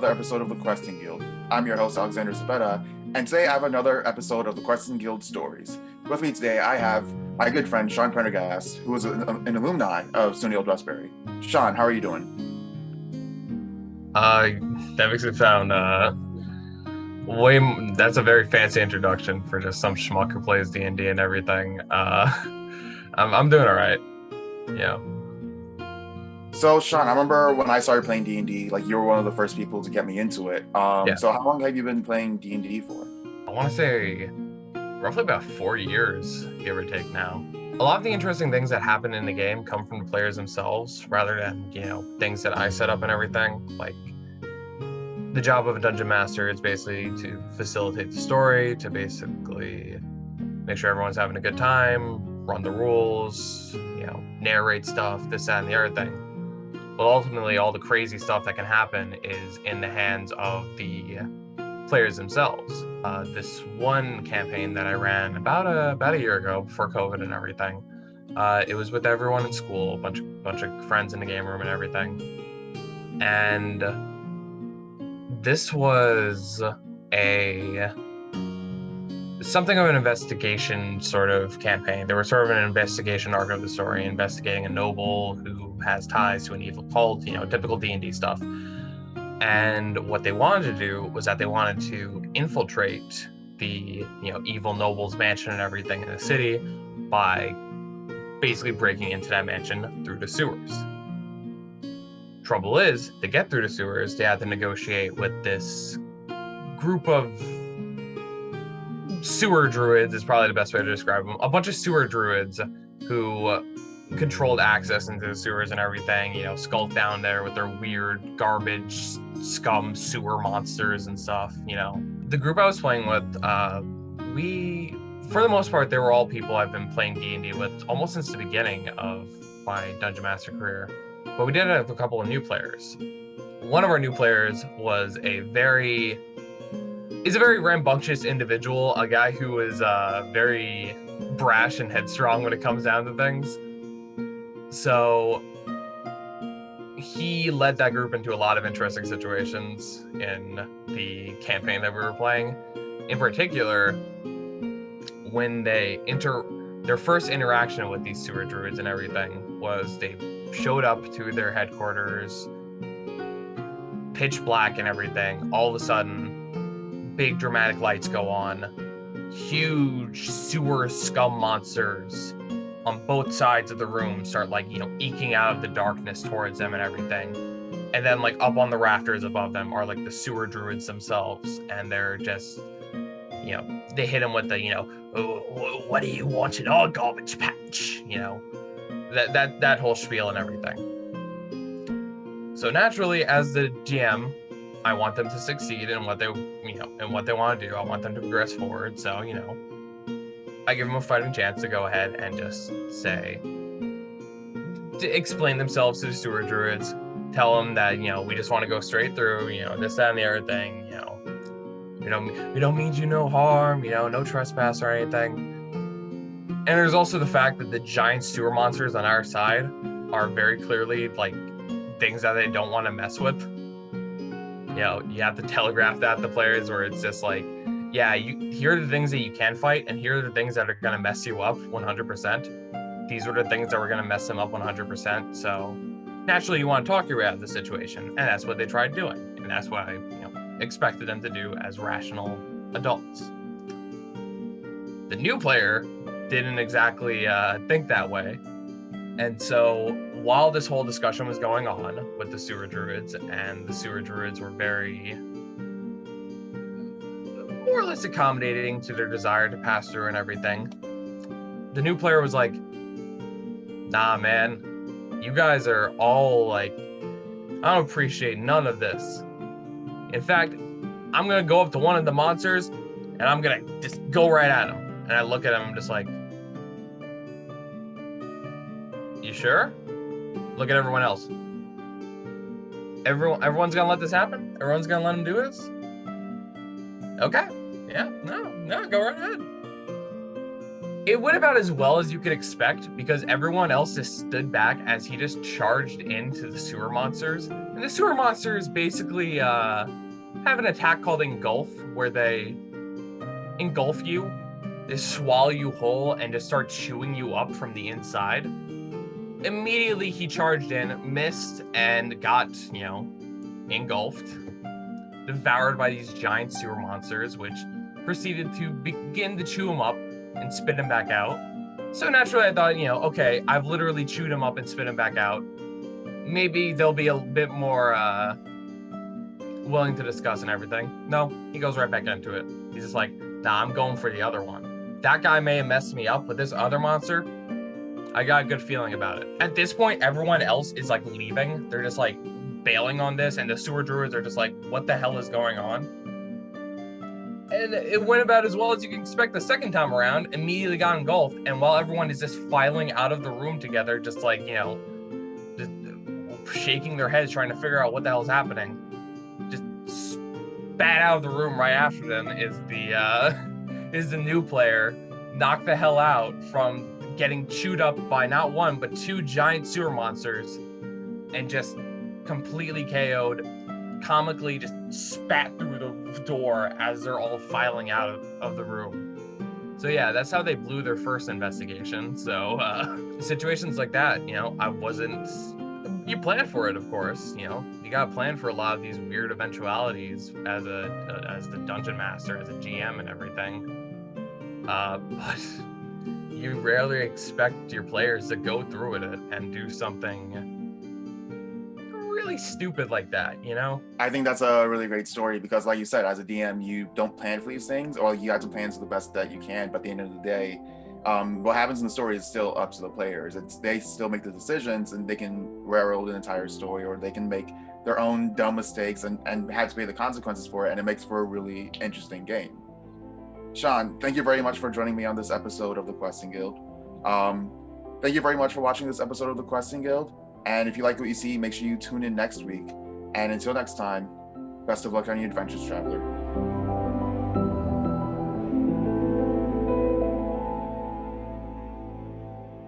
another episode of the Questing Guild. I'm your host, Alexander Zabetta, and today I have another episode of the Questing Guild Stories. With me today, I have my good friend, Sean Prendergast, who is an alumni of SUNY Old Westbury. Sean, how are you doing? That makes it sound, that's a very fancy introduction for just some schmuck who plays D&D and everything. I'm doing all right. Yeah. So, Sean, I remember when I started playing D&D, like you were one of the first people to get me into it. Yeah. So how long have you been playing D&D for? I want to say roughly about 4 years, give or take now. A lot of the interesting things that happen in the game come from the players themselves rather than, things that I set up and everything. Like, the job of a dungeon master is basically to facilitate the story, to basically make sure everyone's having a good time, run the rules, narrate stuff, this, that, and the other thing. But ultimately, all the crazy stuff that can happen is in the hands of the players themselves. This one campaign that I ran about a year ago, before COVID and everything, it was with everyone in school, a bunch of friends in the game room and everything. And this was something of an investigation sort of campaign. There was sort of an investigation arc of the story, investigating a noble who has ties to an evil cult, typical D&D stuff. And what they wanted to do was that they wanted to infiltrate the, evil noble's mansion and everything in the city by basically breaking into that mansion through the sewers. Trouble is, to get through the sewers, they had to negotiate with this group of sewer druids, is probably the best way to describe them. A bunch of sewer druids who controlled access into the sewers and everything, skulked down there with their weird garbage scum sewer monsters and stuff, The group I was playing with, for the most part, they were all people I've been playing D&D with almost since the beginning of my Dungeon Master career. But we did have a couple of new players. One of our new players was a very rambunctious individual, a guy who is very brash and headstrong when it comes down to things. So he led that group into a lot of interesting situations in the campaign that we were playing. In particular, when their first interaction with these sewer druids and everything was they showed up to their headquarters, pitch black and everything. All of a sudden, big dramatic lights go on. Huge sewer scum monsters on both sides of the room start eking out of the darkness towards them and everything. And then up on the rafters above them are the sewer druids themselves, and they're just they hit them with the oh, what do you want in our garbage patch, that whole spiel and everything. So naturally, as the GM, I want them to succeed in what they want to do. I want them to progress forward. So I give them a fighting chance to go ahead and just to explain themselves to the sewer druids, tell them that we just want to go straight through, this, that, and the other thing. We don't mean you no harm, no trespass or anything. And there's also the fact that the giant sewer monsters on our side are very clearly things that they don't want to mess with. You have to telegraph that to players, where it's just here are the things that you can fight, and here are the things that are going to mess you up 100%. These are the things that were going to mess them up 100%. So naturally, you want to talk your way out of the situation, and that's what they tried doing, and that's what I expected them to do as rational adults. The new player didn't exactly think that way, and so while this whole discussion was going on with the sewer druids, and the sewer druids were very more or less accommodating to their desire to pass through and everything, the new player was like, nah, man, you guys are all I don't appreciate none of this. In fact, I'm going to go up to one of the monsters, and I'm going to just go right at him. And I look at him, I'm just like, you sure? Look at everyone else. Everyone's going to let this happen? Everyone's going to let him do this? Okay. Yeah, no, go right ahead. It went about as well as you could expect because everyone else just stood back as he just charged into the sewer monsters. And the sewer monsters basically have an attack called Engulf, where they engulf you, they swallow you whole, and just start chewing you up from the inside. Immediately he charged in, missed, and got, engulfed, devoured by these giant sewer monsters, which proceeded to begin to chew him up and spit him back out. So naturally I thought, okay, I've literally chewed him up and spit him back out. Maybe they'll be a bit more willing to discuss and everything. No, he goes right back into it. He's just like, nah, I'm going for the other one. That guy may have messed me up, but this other monster, I got a good feeling about it. At this point, everyone else is like leaving. They're just like bailing on this, and the sewer druids are just like, what the hell is going on? And it went about as well as you can expect the second time around, immediately got engulfed, and while everyone is just filing out of the room together, just like, just shaking their heads trying to figure out what the hell's happening, just spat out of the room right after them is the new player, knocked the hell out from getting chewed up by not one but two giant sewer monsters, and just completely KO'd, comically just spat through the door as they're all filing out of the room. So yeah, that's how they blew their first investigation. So situations like that, you plan for it, of course. You got to plan for a lot of these weird eventualities as the dungeon master, as a GM and everything. But you rarely expect your players to go through it and do something really stupid like that, I think that's a really great story because, like you said, as a DM, you don't plan for these things, or you have to plan to the best that you can. But at the end of the day, what happens in the story is still up to the players. They still make the decisions, and they can railroad an entire story, or they can make their own dumb mistakes and have to pay the consequences for it, and it makes for a really interesting game. Sean, thank you very much for joining me on this episode of the Questing Guild. Thank you very much for watching this episode of the Questing Guild. And if you like what you see, make sure you tune in next week. And until next time, best of luck on your adventures, traveler.